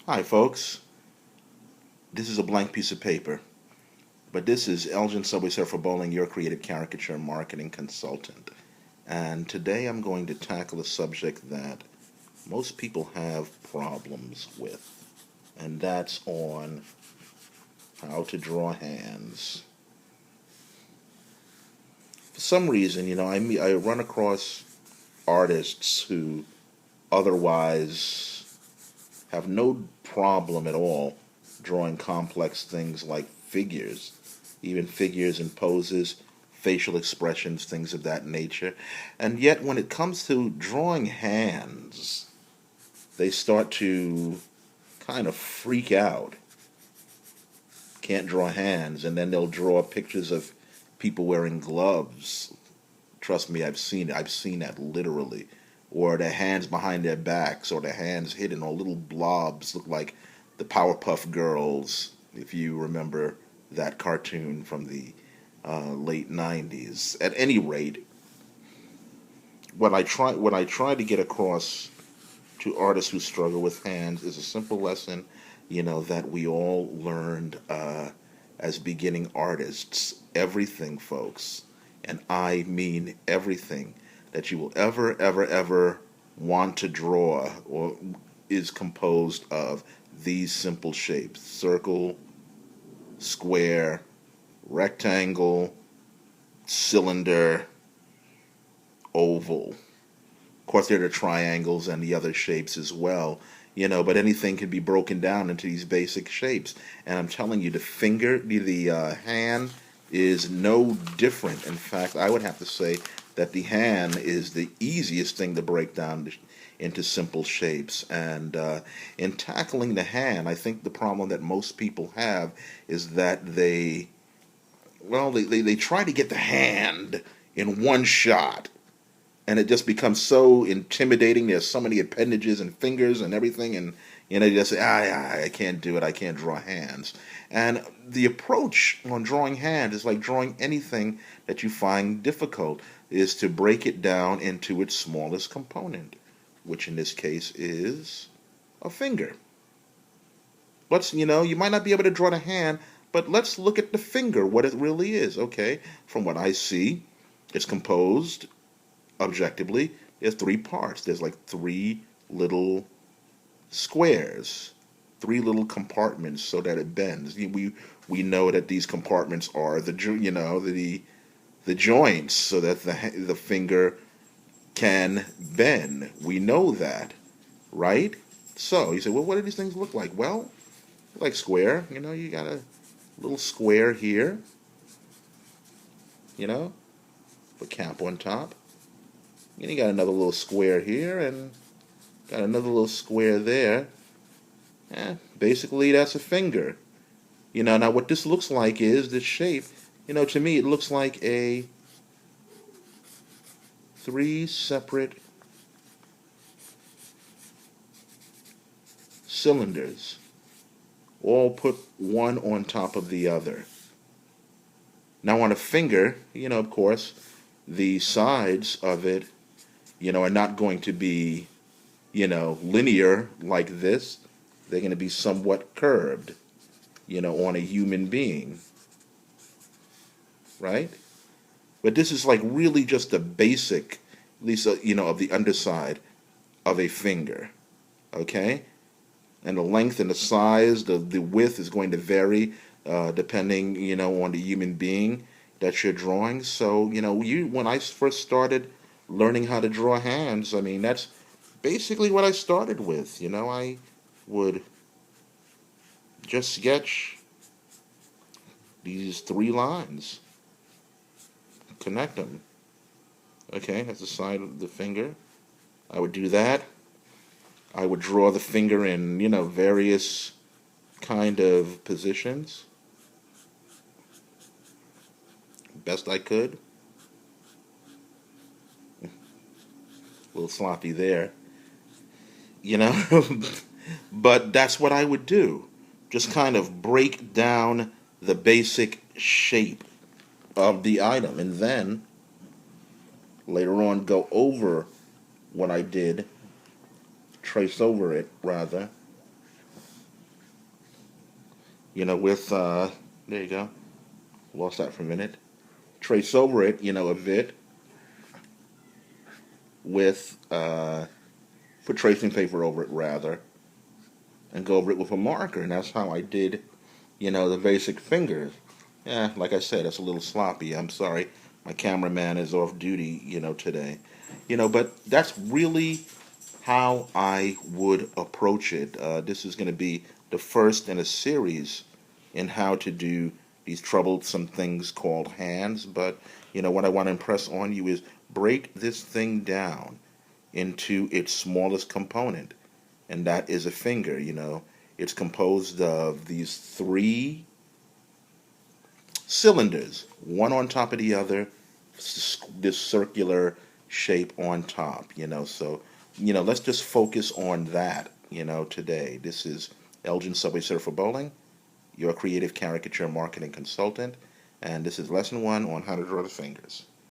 Hi, folks. This is a blank piece of paper, but this is Elgin Subway Surfer Bowling, your creative caricature marketing consultant. And today I'm going to tackle a subject that most people have problems with, and that's on how to draw hands. For some reason, I run across artists who otherwise have no problem at all drawing complex things like figures, even figures and poses, facial expressions, things of that nature. And yet, when it comes to drawing hands, they start to kind of freak out. Can't draw hands, and then they'll draw pictures of people wearing gloves. Trust me, I've seen it. I've seen that literally. Or their hands behind their backs, or their hands hidden, or little blobs look like the Powerpuff Girls, if you remember that cartoon from the late '90s. At any rate, what I try to get across to artists who struggle with hands is a simple lesson, that we all learned as beginning artists. Everything, folks, and I mean everything that you will ever want to draw or is composed of these simple shapes: circle, square, rectangle, cylinder, oval. Of course, there are the triangles and the other shapes as well, but anything can be broken down into these basic shapes. And I'm telling you, the hand is no different. In fact, I would have to say that the hand is the easiest thing to break down into simple shapes. And in tackling the hand, I think the problem that most people have is that they try to get the hand in one shot, and it just becomes so intimidating. There's so many appendages and fingers and everything, and they just say, I can't do it. I can't draw hands. And the approach on drawing hands is like drawing anything that you find difficult, is to break it down into its smallest component, which in this case is a finger. You might not be able to draw the hand, but let's look at the finger, what it really is. Okay, from what I see, it's composed objectively. There's three parts. There's like three little squares, three little compartments, so that it bends. We know that these compartments are the joints, so that the finger can bend. We know that, right? So you say, well, what do these things look like? Well, like square. You got a little square here. Put cap on top. And you got another little square here, and got another little square there. Basically, that's a finger. Now what this looks like is this shape. To me, it looks like a three separate cylinders, all put one on top of the other. Now on a finger, of course, the sides of it, are not going to be, linear like this. They're going to be somewhat curved, on a human being, right? But this is like really just the basic, at least, of the underside of a finger, okay? And the length and the size, the width is going to vary depending, on the human being that you're drawing. So, when I first started learning how to draw hands, I mean, that's basically what I started with. I would just sketch these three lines, connect them. Okay, that's the side of the finger. I would do that. I would draw the finger in, various kind of positions, best I could. A little sloppy there, you know. But that's what I would do. Just kind of break down the basic shape of the item, and then later on go over what I did, trace over it rather, with, there you go, lost that for a minute. Trace over it, a bit with, put tracing paper over it rather, and go over it with a marker. And that's how I did, the basic fingers. Yeah, like I said, that's a little sloppy. I'm sorry. My cameraman is off duty, today. But that's really how I would approach it. This is going to be the first in a series in how to do these troublesome things called hands. But, what I want to impress on you is break this thing down into its smallest component, and that is a finger. It's composed of these three cylinders, one on top of the other, this circular shape on top, So, let's just focus on that, today. This is Elgin Subway Surfer Bowling, your creative caricature marketing consultant, and this is lesson 1 on how to draw the fingers.